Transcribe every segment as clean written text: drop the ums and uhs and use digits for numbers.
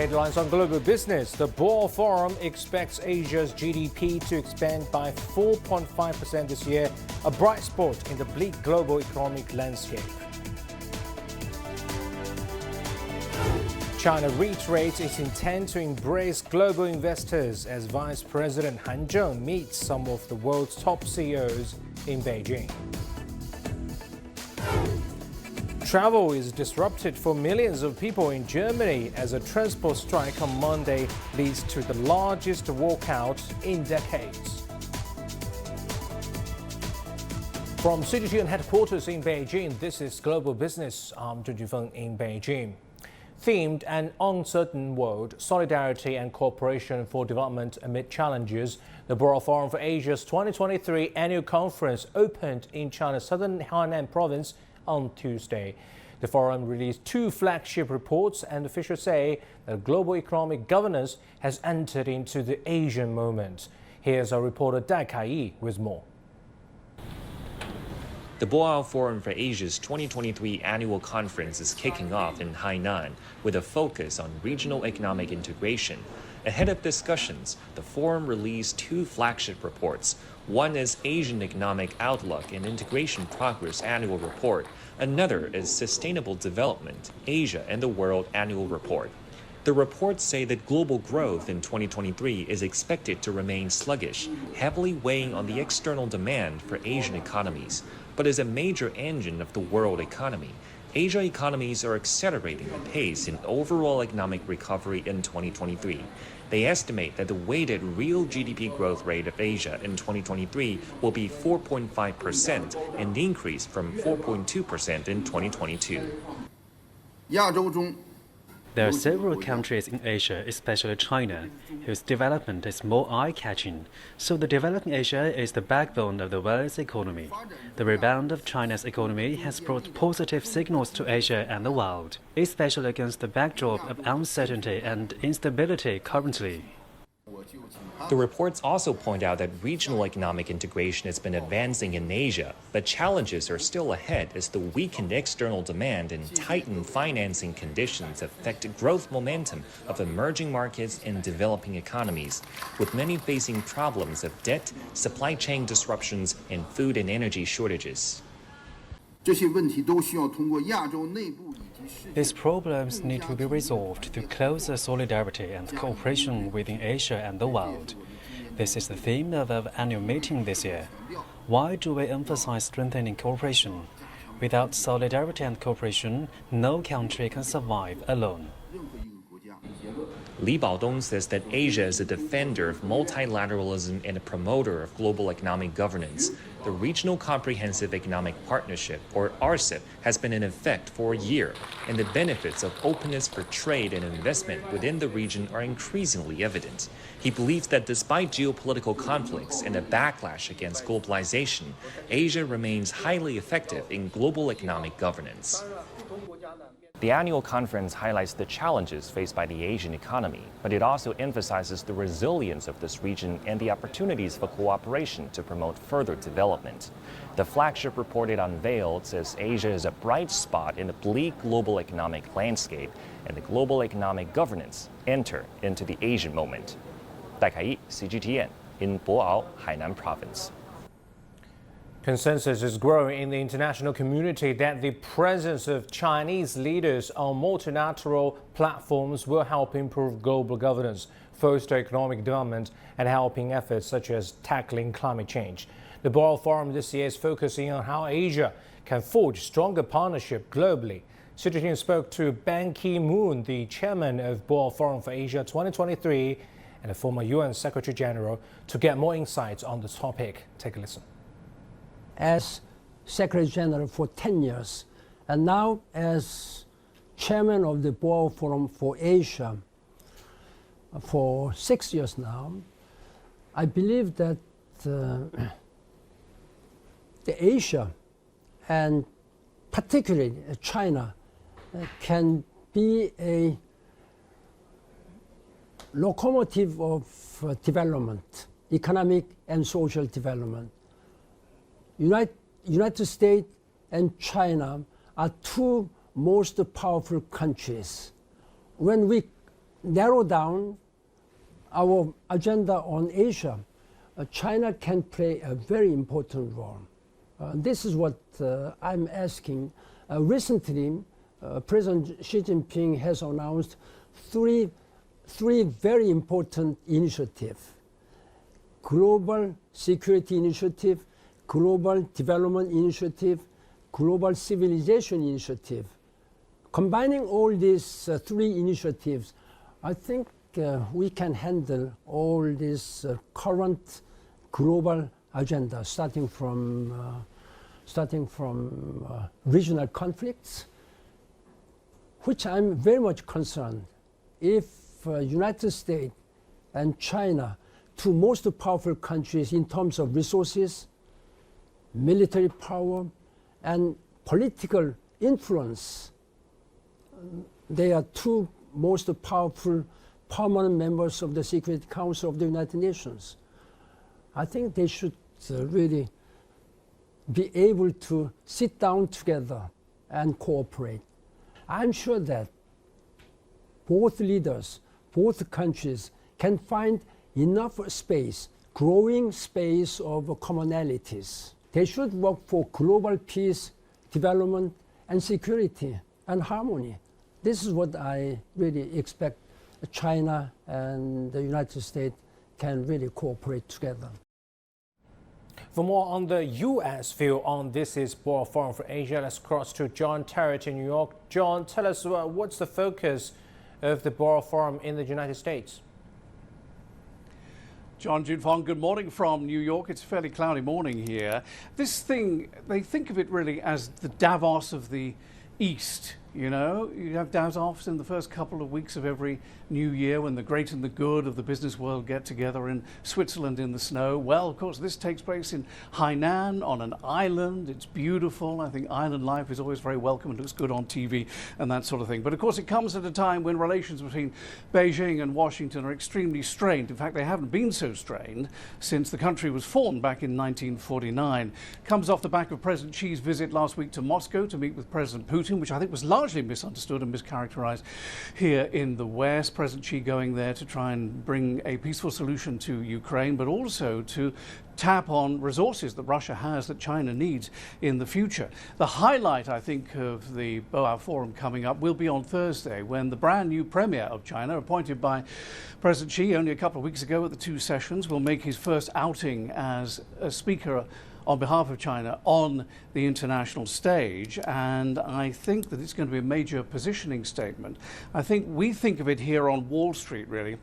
Headlines on Global Business. The Boao Forum expects Asia's GDP to expand by 4.5% this year, a bright spot in the bleak global economic landscape. China reiterates its intent to embrace global investors as Vice President Han Zheng meets some of the world's top CEOs in Beijing. Travel is disrupted for millions of people in Germany as a transport strike on Monday leads to the largest walkout in decades. From CGTN headquarters in Beijing, this is Global Business. I'm Zhu Junfeng in Beijing. Themed An Uncertain World, Solidarity and Cooperation for Development Amid Challenges, the Boao Forum for Asia's 2023 annual conference opened in China's southern Hainan province on Tuesday. The forum released two flagship reports, and officials say that global economic governance has entered into the Asian moment. Here's our reporter Dai Kai with more. The Boao Forum for Asia's 2023 annual conference is kicking off in Hainan with a focus on regional economic integration. Ahead of discussions, the forum released two flagship reports. One is Asian Economic Outlook and Integration Progress Annual Report. Another is Sustainable Development, Asia and the World Annual Report. The reports say that global growth in 2023 is expected to remain sluggish, heavily weighing on the external demand for Asian economies. But as a major engine of the world economy, Asia economies are accelerating the pace in overall economic recovery in 2023. They estimate that the weighted real GDP growth rate of Asia in 2023 will be 4.5%, an increase from 4.2% in 2022. There are several countries in Asia, especially China, whose development is more eye-catching, so the developing Asia is the backbone of the world's economy. The rebound of China's economy has brought positive signals to Asia and the world, especially against the backdrop of uncertainty and instability currently. The reports also point out that regional economic integration has been advancing in Asia, but challenges are still ahead as the weakened external demand and tightened financing conditions affect growth momentum of emerging markets and developing economies, with many facing problems of debt, supply chain disruptions, and food and energy shortages. These problems need to be resolved through closer solidarity and cooperation within Asia and the world. This is the theme of our annual meeting this year. Why do we emphasize strengthening cooperation? Without solidarity and cooperation, no country can survive alone. Li Baodong says that Asia is a defender of multilateralism and a promoter of global economic governance. The Regional Comprehensive Economic Partnership, or RCEP, has been in effect for a year, and the benefits of openness for trade and investment within the region are increasingly evident. He believes that despite geopolitical conflicts and a backlash against globalization, Asia remains highly effective in global economic governance. The annual conference highlights the challenges faced by the Asian economy, but it also emphasizes the resilience of this region and the opportunities for cooperation to promote further development. The flagship report it unveiled says Asia is a bright spot in the bleak global economic landscape, and the global economic governance enter into the Asian moment. Dai Kai, CGTN, in Boao, Hainan Province. Consensus is growing in the international community that the presence of Chinese leaders on multilateral platforms will help improve global governance, foster economic development, and helping efforts such as tackling climate change. The Boao Forum this year is focusing on how Asia can forge stronger partnership globally. CGTN spoke to Ban Ki-moon, the chairman of Boao Forum for Asia 2023, and a former UN Secretary General, to get more insights on the topic. Take a listen. As Secretary General for 10 years, and now as Chairman of the Boao Forum for Asia for 6 years now, I believe that the Asia, and particularly China, can be a locomotive of development, economic and social development. United States and China are two most powerful countries. When we narrow down our agenda on Asia, China can play a very important role. This is what I'm asking. Recently, President Xi Jinping has announced three very important initiatives: Global Security Initiative, Global Development Initiative, Global Civilization Initiative. Combining all these three initiatives, I think we can handle all this current global agenda, starting from regional conflicts, which I'm very much concerned. If United States and China, two most powerful countries in terms of resources, military power, and political influence, they are two most powerful permanent members of the Security Council of the United Nations. I think they should really be able to sit down together and cooperate. I'm sure that both leaders, both countries can find enough space, growing space of commonalities. They should work for global peace, development, and security and harmony. This is what I really expect China and the United States can really cooperate together. For more on the U.S. view on This is Boao Forum for Asia, let's cross to John Terrett in New York. John, tell us what's the focus of the Boao Forum in the United States? John Junfong, good morning from New York. It's a fairly cloudy morning here. This thing, they think of it really as the Davos of the East. You know, you have Davos in the first couple of weeks of every new year when the great and the good of the business world get together in Switzerland in the snow. Well, of course, this takes place in Hainan on an island. It's beautiful. I think island life is always very welcome and looks good on TV and that sort of thing. But of course, it comes at a time when relations between Beijing and Washington are extremely strained. In fact, they haven't been so strained since the country was formed back in 1949. Comes off the back of President Xi's visit last week to Moscow to meet with President Putin, which I think was largely misunderstood and mischaracterized here in the West. President Xi going there to try and bring a peaceful solution to Ukraine, but also to tap on resources that Russia has that China needs in the future. The highlight, I think, of the Boao Forum coming up will be on Thursday, when the brand new Premier of China, appointed by President Xi only a couple of weeks ago at the two sessions, will make his first outing as a speaker on behalf of China on the international stage, and I think that it's going to be a major positioning statement. I think we think of it here on Wall Street really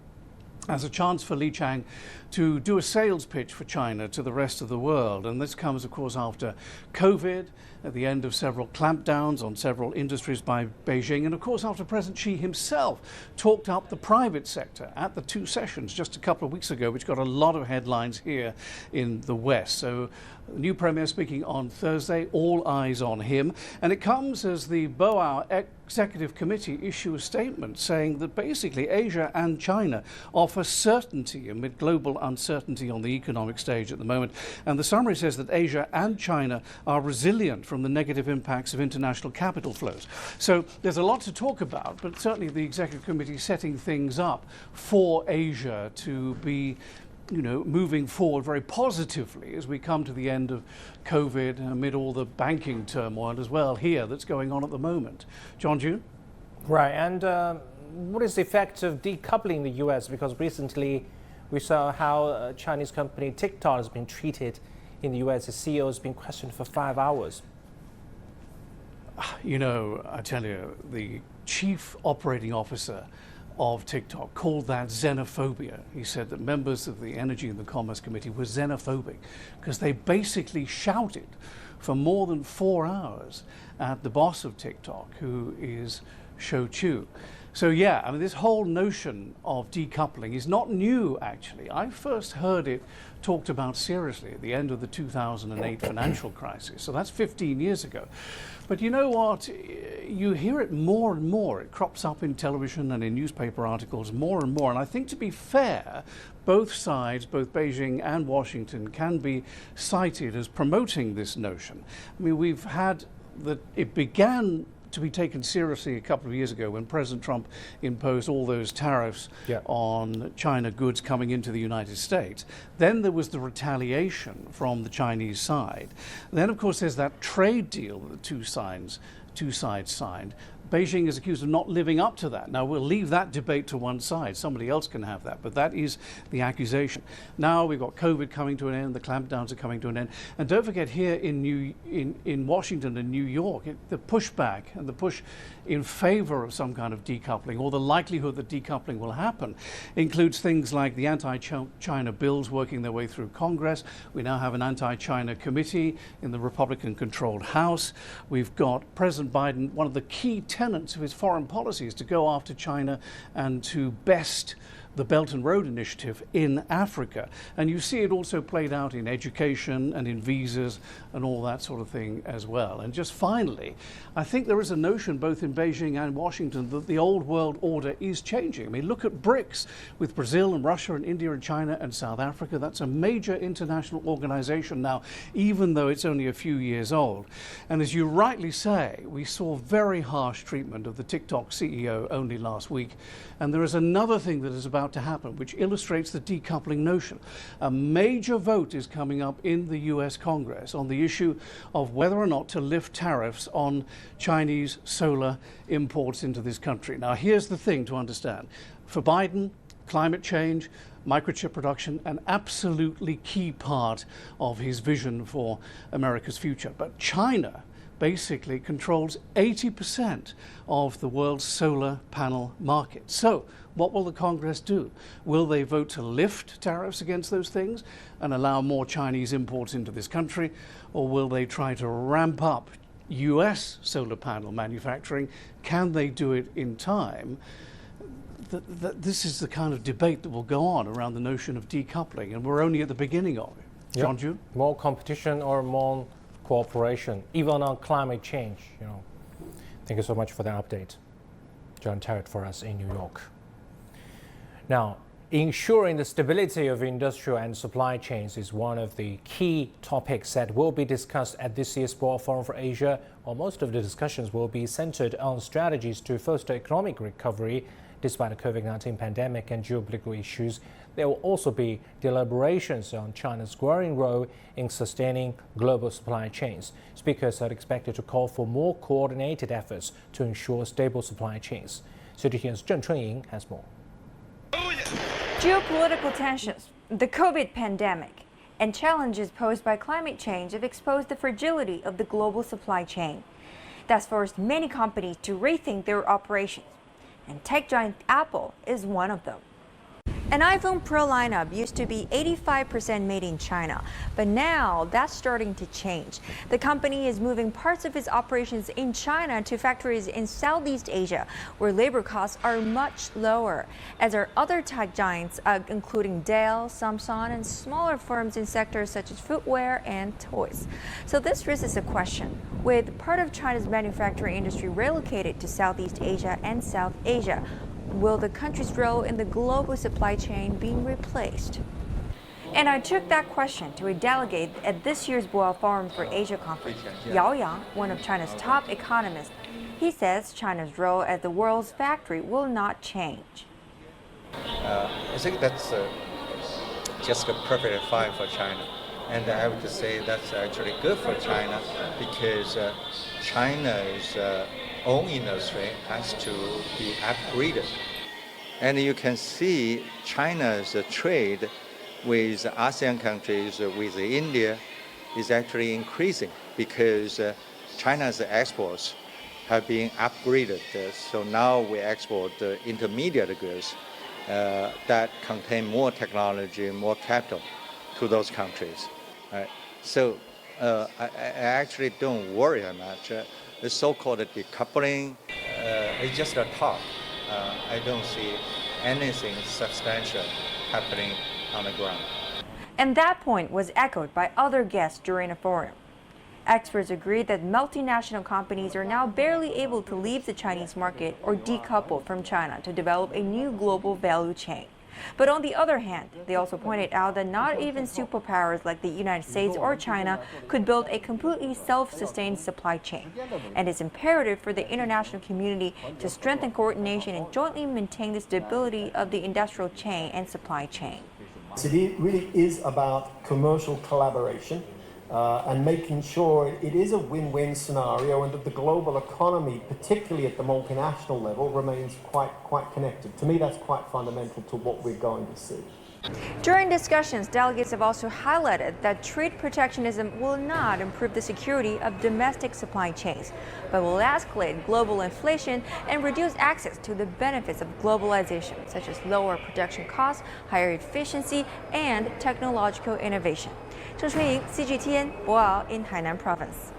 as a chance for Li Chang to do a sales pitch for China to the rest of the world. And this comes, of course, after COVID, at the end of several clampdowns on several industries by Beijing, and of course after President Xi himself talked up the private sector at the two sessions just a couple of weeks ago, which got a lot of headlines here in the West. So the new Premier speaking on Thursday, all eyes on him. And it comes as the Boao Executive Committee issue a statement saying that basically Asia and China offer certainty amid global uncertainty on the economic stage at the moment. And the summary says that Asia and China are resilient from the negative impacts of international capital flows. So there's a lot to talk about, but certainly the Executive Committee setting things up for Asia to be, you know, moving forward very positively as we come to the end of COVID amid all the banking turmoil as well here that's going on at the moment. John June? Right, and what is the effect of decoupling the U.S.? Because recently we saw how Chinese company TikTok has been treated in the U.S. The CEO has been questioned for 5 hours. You know, I tell you, the chief operating officer of TikTok called that xenophobia. He said that members of the Energy and the Commerce Committee were xenophobic because they basically shouted for more than 4 hours at the boss of TikTok, who is Shou Chu. So yeah, I mean, this whole notion of decoupling is not new, actually. I first heard it talked about seriously at the end of the 2008 financial crisis. So that's 15 years ago. But you know what? You hear it more and more. It crops up in television and in newspaper articles more and more. And I think, to be fair, both sides, both Beijing and Washington, can be cited as promoting this notion. I mean, we've had that it began to be taken seriously a couple of years ago when President Trump imposed all those tariffs on China goods coming into the United States. Then there was the retaliation from the Chinese side. Then, of course, there's that trade deal that the two sides signed. Beijing is accused of not living up to that. Now, we'll leave that debate to one side. Somebody else can have that, but that is the accusation. Now we've got COVID coming to an end, the clampdowns are coming to an end. And don't forget, here in Washington and New York, the pushback and the push in favor of some kind of decoupling, or the likelihood that decoupling will happen, includes things like the anti-China bills working their way through Congress. We now have an anti-China committee in the Republican-controlled House. We've got President Biden, one of the key tenets of his foreign policy is to go after China and to best the Belt and Road Initiative in Africa. And you see it also played out in education and in visas and all that sort of thing as well. And just finally, I think there is a notion both in Beijing and Washington that the old world order is changing. I mean, look at BRICS with Brazil and Russia and India and China and South Africa. That's a major international organization now, even though it's only a few years old. And as you rightly say, we saw very harsh treatment of the TikTok CEO only last week. And there is another thing that is about to happen, which illustrates the decoupling notion. A major vote is coming up in the US Congress on the issue of whether or not to lift tariffs on Chinese solar imports into this country. Now, here's the thing to understand. For Biden, climate change, microchip production, an absolutely key part of his vision for America's future. But China basically controls 80% of the world's solar panel market. So what will the Congress do? Will they vote to lift tariffs against those things and allow more Chinese imports into this country? Or will they try to ramp up US solar panel manufacturing? Can they do it in time? This is the kind of debate that will go on around the notion of decoupling, and we're only at the beginning of it. John June? More competition or more cooperation, even on climate change. Thank you so much for the update, John Terrett, for us in New York. Now, ensuring the stability of industrial and supply chains is one of the key topics that will be discussed at this year's Boao Forum for Asia. While most of the discussions will be centered on strategies to foster economic recovery despite the COVID-19 pandemic and geopolitical issues, there will also be deliberations on China's growing role in sustaining global supply chains. Speakers are expected to call for more coordinated efforts to ensure stable supply chains. CGTN's Zheng Chunying has more. Geopolitical tensions, the COVID pandemic, and challenges posed by climate change have exposed the fragility of the global supply chain. That's forced many companies to rethink their operations, and tech giant Apple is one of them. An iPhone Pro lineup used to be 85% made in China, but now that's starting to change. The company is moving parts of its operations in China to factories in Southeast Asia, where labor costs are much lower, as are other tech giants, including Dell, Samsung, and smaller firms in sectors such as footwear and toys. So this raises a question. With part of China's manufacturing industry relocated to Southeast Asia and South Asia, will the country's role in the global supply chain be replaced? And I took that question to a delegate at this year's Boao Forum for Asia conference, Yao Yang, one of China's top economists. He says China's role as the world's factory will not change. I think that's just perfectly fine for China. And I would say that's actually good for China because China's own industry has to be upgraded. And you can see China's trade with ASEAN countries, with India, is actually increasing because China's exports have been upgraded. So now we export intermediate goods that contain more technology, more capital to those countries. So I actually don't worry that much. The so-called decoupling is just a talk. I don't see anything substantial happening on the ground. And that point was echoed by other guests during the forum. Experts agree that multinational companies are now barely able to leave the Chinese market or decouple from China to develop a new global value chain. But on the other hand, they also pointed out that not even superpowers like the United States or China could build a completely self-sustained supply chain. And it's imperative for the international community to strengthen coordination and jointly maintain the stability of the industrial chain and supply chain. It really is about commercial collaboration and making sure it is a win-win scenario and that the global economy, particularly at the multinational level, remains quite connected. To me, that's quite fundamental to what we're going to see. During discussions, delegates have also highlighted that trade protectionism will not improve the security of domestic supply chains, but will escalate global inflation and reduce access to the benefits of globalization, such as lower production costs, higher efficiency, and technological innovation. Zheng Chunying, CGTN, Boao in Hainan Province.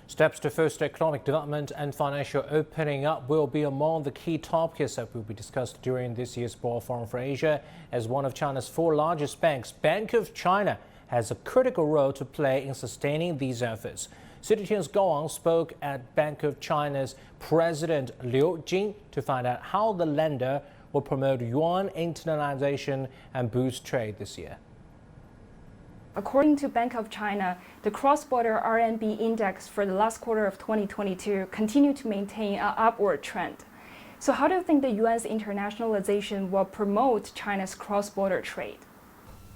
Steps to foster economic development and financial opening up will be among the key topics that will be discussed during this year's Boao Forum for Asia. As one of China's 4 largest banks, Bank of China has a critical role to play in sustaining these efforts. CGTN's Boao spoke at Bank of China's President Liu Jin to find out how the lender will promote yuan internationalization and boost trade this year. According to Bank of China, the cross-border RMB index for the last quarter of 2022 continued to maintain an upward trend. So how do you think the yuan's internationalization will promote China's cross-border trade?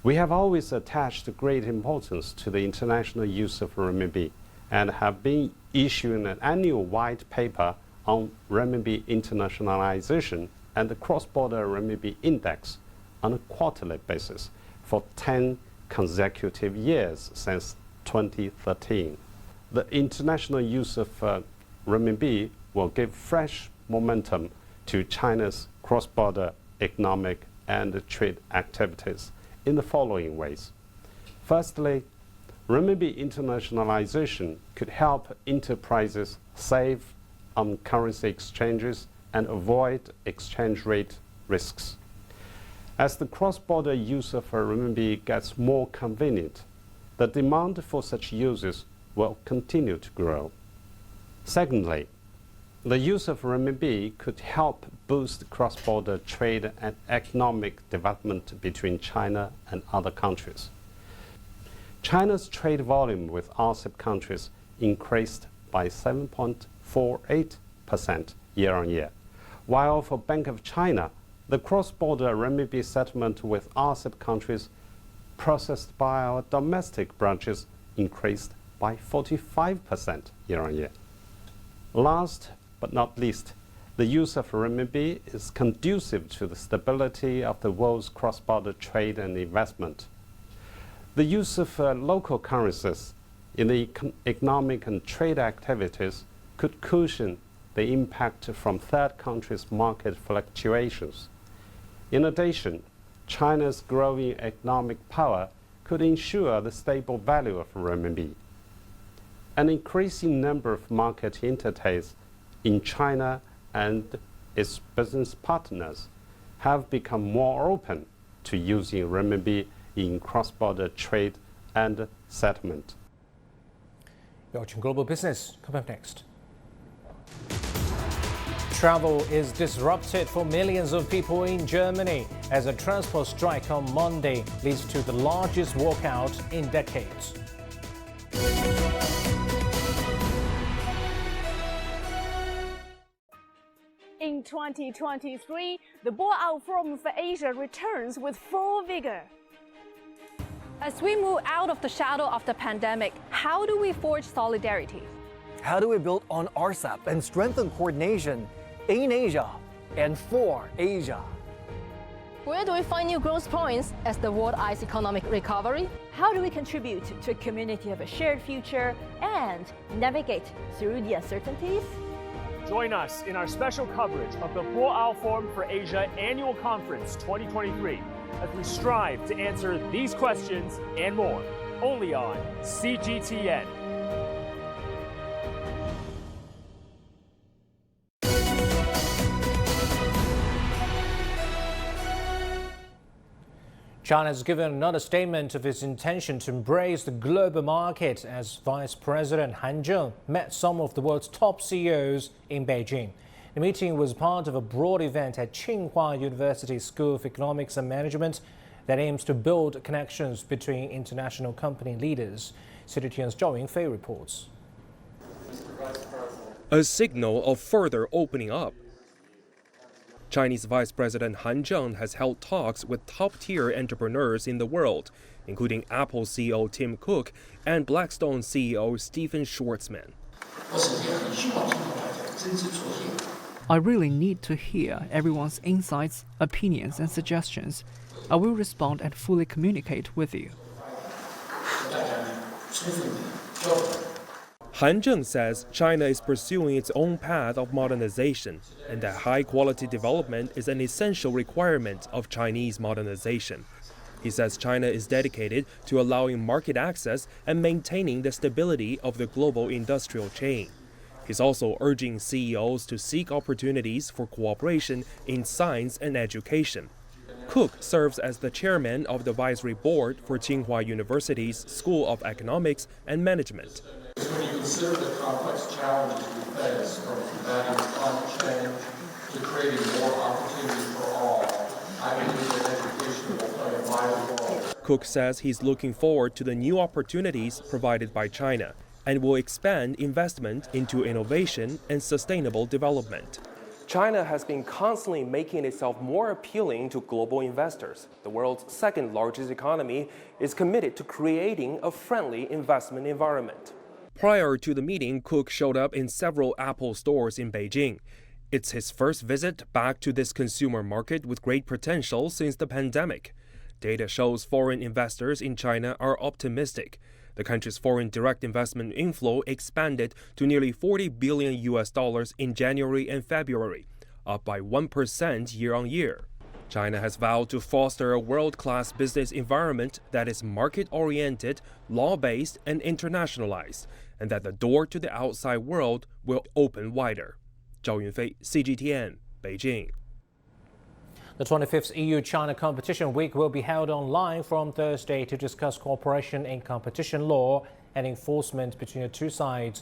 We have always attached great importance to the international use of renminbi and have been issuing an annual white paper on renminbi internationalization and the cross-border renminbi index on a quarterly basis for 10 consecutive years since 2013. The international use of renminbi will give fresh momentum to China's cross-border economic and trade activities in the following ways. Firstly, renminbi internationalization could help enterprises save on currency exchanges and avoid exchange rate risks. As the cross-border use of renminbi gets more convenient, the demand for such uses will continue to grow. Secondly, the use of renminbi could help boost cross-border trade and economic development between China and other countries. China's trade volume with RCEP countries increased by 7.48% year-on-year, while for Bank of China, the cross-border renminbi settlement with RCEP countries processed by our domestic branches increased by 45% year-on-year. Last but not least, the use of renminbi is conducive to the stability of the world's cross-border trade and investment. The use of local currencies in the economic and trade activities could cushion the impact from third countries' market fluctuations. In addition, China's growing economic power could ensure the stable value of renminbi. An increasing number of market entities in China and its business partners have become more open to using renminbi in cross-border trade and settlement. You're watching Global Business. Coming up next. Travel is disrupted for millions of people in Germany as a transport strike on Monday leads to the largest walkout in decades. In 2023, the Boao Forum for Asia returns with full vigor. As we move out of the shadow of the pandemic, how do we forge solidarity? How do we build on RCEP and strengthen coordination in Asia and for Asia? Where do we find new growth points as the world eyes economic recovery? How do we contribute to a community of a shared future and navigate through the uncertainties? Join us in our special coverage of the Boao Forum for Asia Annual Conference 2023 as we strive to answer these questions and more, only on CGTN. China has given another statement of its intention to embrace the global market as Vice President Han Zheng met some of the world's top CEOs in Beijing. The meeting was part of a broad event at Tsinghua University School of Economics and Management that aims to build connections between international company leaders. CGTN's Zhao Yunfei reports. A signal of further opening up. Chinese Vice President Han Zheng has held talks with top-tier entrepreneurs in the world, including Apple CEO Tim Cook and Blackstone CEO Stephen Schwarzman. I really need to hear everyone's insights, opinions, and suggestions. I will respond and fully communicate with you. Han Zheng says China is pursuing its own path of modernization and that high-quality development is an essential requirement of Chinese modernization. He says China is dedicated to allowing market access and maintaining the stability of the global industrial chain. He's also urging CEOs to seek opportunities for cooperation in science and education. Cook serves as the chairman of the advisory board for Tsinghua University's School of Economics and Management. When you consider the complex challenges we face, from combating climate change to creating more opportunities for all, I believe that education will play a vital role. Cook says he's looking forward to the new opportunities provided by China and will expand investment into innovation and sustainable development. China has been constantly making itself more appealing to global investors. The world's second largest economy is committed to creating a friendly investment environment. Prior to the meeting, Cook showed up in several Apple stores in Beijing. It's his first visit back to this consumer market with great potential since the pandemic. Data shows foreign investors in China are optimistic. The country's foreign direct investment inflow expanded to nearly $40 billion in January and February, up by 1% year-on-year. China has vowed to foster a world-class business environment that is market-oriented, law-based, and internationalized, and that the door to the outside world will open wider. Zhao Yunfei, CGTN, Beijing. The 25th EU-China Competition Week will be held online from Thursday to discuss cooperation in competition law and enforcement between the two sides.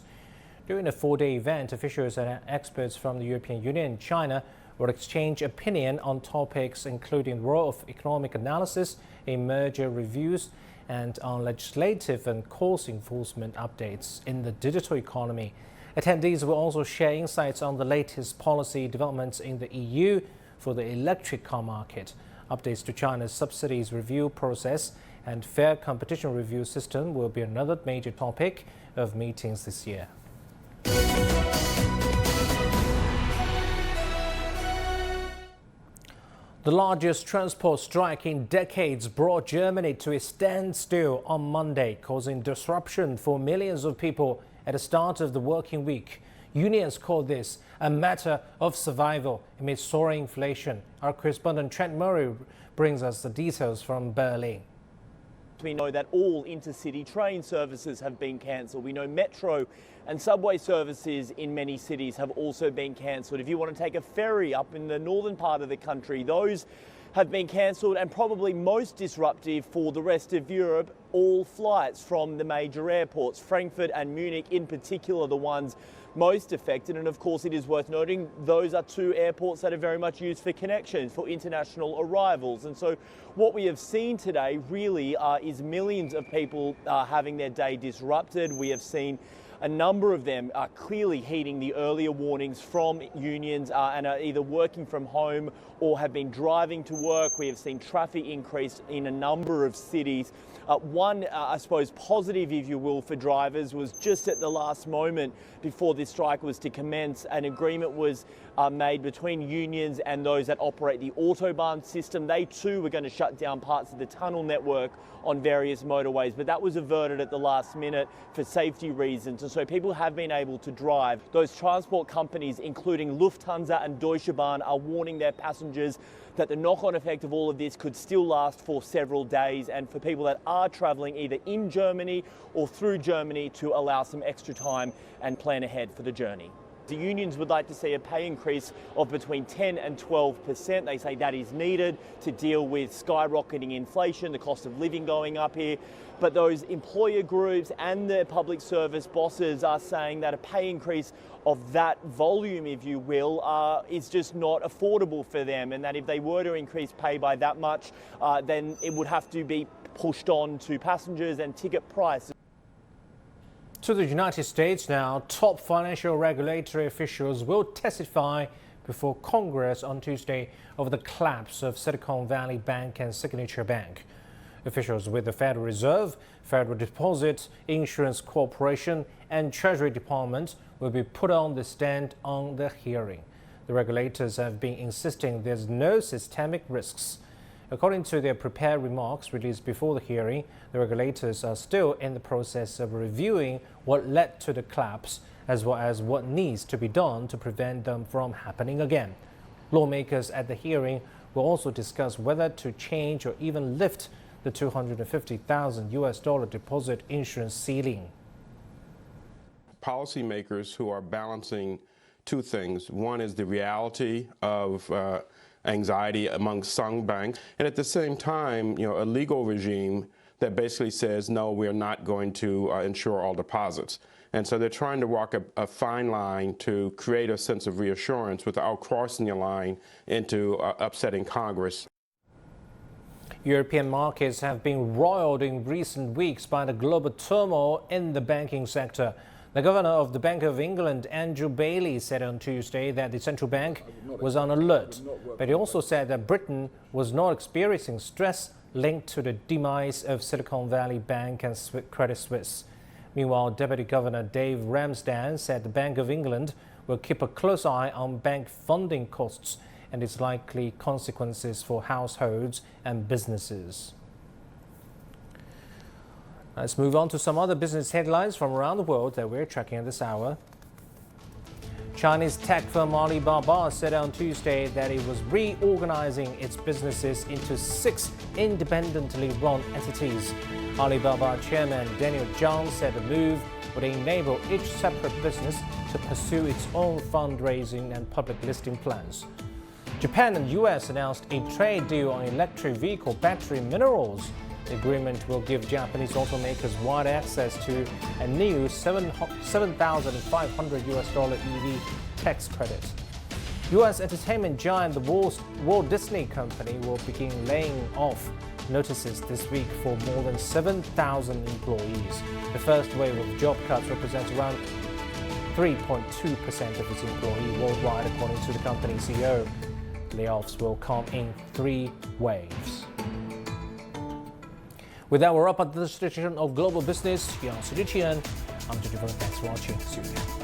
During the four-day event, officials and experts from the European Union and China will exchange opinion on topics including the role of economic analysis in merger reviews and on legislative and course enforcement updates in the digital economy. Attendees will also share insights on the latest policy developments in the EU for the electric car market, updates to China's subsidies review process, and fair competition review system will be another major topic of meetings this year. The largest transport strike in decades brought Germany to a standstill on Monday, causing disruption for millions of people at the start of the working week. Unions call this a matter of survival amid soaring inflation. Our correspondent Trent Murray brings us the details from Berlin. We know that all intercity train services have been cancelled. We know metro and subway services in many cities have also been cancelled. If you want to take a ferry up in the northern part of the country, those have been cancelled, and probably most disruptive for the rest of Europe, all flights from the major airports, Frankfurt and Munich in particular, the ones most affected. And of course, it is worth noting those are two airports that are very much used for connections, for international arrivals. And so what we have seen today really is millions of people having their day disrupted. We have seen a number of them are clearly heeding the earlier warnings from unions and are either working from home or have been driving to work. We have seen traffic increase in a number of cities. One, I suppose, positive, if you will, for drivers was just at the last moment before this strike was to commence, an agreement was made between unions and those that operate the Autobahn system. They too were going to shut down parts of the tunnel network on various motorways, but that was averted at the last minute for safety reasons. And so people have been able to drive. Those transport companies, including Lufthansa and Deutsche Bahn, are warning their passengers that the knock-on effect of all of this could still last for several days, and for people that are travelling either in Germany or through Germany to allow some extra time and plan ahead for the journey. The unions would like to see a pay increase of between 10 and 12%. They say that is needed to deal with skyrocketing inflation, the cost of living going up here. But those employer groups and the public service bosses are saying that a pay increase of that volume, if you will, is just not affordable for them, and that if they were to increase pay by that much, then it would have to be pushed on to passengers and ticket prices. To the United States now, top financial regulatory officials will testify before Congress on Tuesday over the collapse of Silicon Valley Bank and Signature Bank. Officials with the Federal Reserve, Federal Deposit Insurance Corporation and Treasury Department will be put on the stand on the hearing. The regulators have been insisting there's no systemic risks. According to their prepared remarks released before the hearing, the regulators are still in the process of reviewing what led to the collapse, as well as what needs to be done to prevent them from happening again. Lawmakers at the hearing will also discuss whether to change or even lift the $250,000 deposit insurance ceiling. Policymakers who are balancing two things. One is the reality of anxiety among some banks, and at the same time, a legal regime that basically says, no, we're not going to insure all deposits. And so they're trying to walk a fine line to create a sense of reassurance without crossing the line into upsetting Congress. European markets have been roiled in recent weeks by the global turmoil in the banking sector. The governor of the Bank of England, Andrew Bailey, said on Tuesday that the central bank was on alert, but he also said that Britain was not experiencing stress linked to the demise of Silicon Valley Bank and Credit Suisse. Meanwhile, Deputy Governor Dave Ramsden said the Bank of England will keep a close eye on bank funding costs and its likely consequences for households and businesses. Let's move on to some other business headlines from around the world that we're tracking at this hour. Chinese tech firm Alibaba said on Tuesday that it was reorganizing its businesses into 6 independently run entities. Alibaba chairman Daniel Zhang said the move would enable each separate business to pursue its own fundraising and public listing plans. Japan and US announced a trade deal on electric vehicle battery minerals. The agreement will give Japanese automakers wide access to a new $7,500 EV tax credit. U.S. entertainment giant the Walt Disney Company will begin laying off notices this week for more than 7,000 employees. The first wave of job cuts represents around 3.2% of its employees worldwide, according to the company's CEO. Layoffs will come in 3 waves. With that, we're up at this edition of Global Business. Here on CGTN, I'm Zhu Jifeng. Thanks for watching. See you again.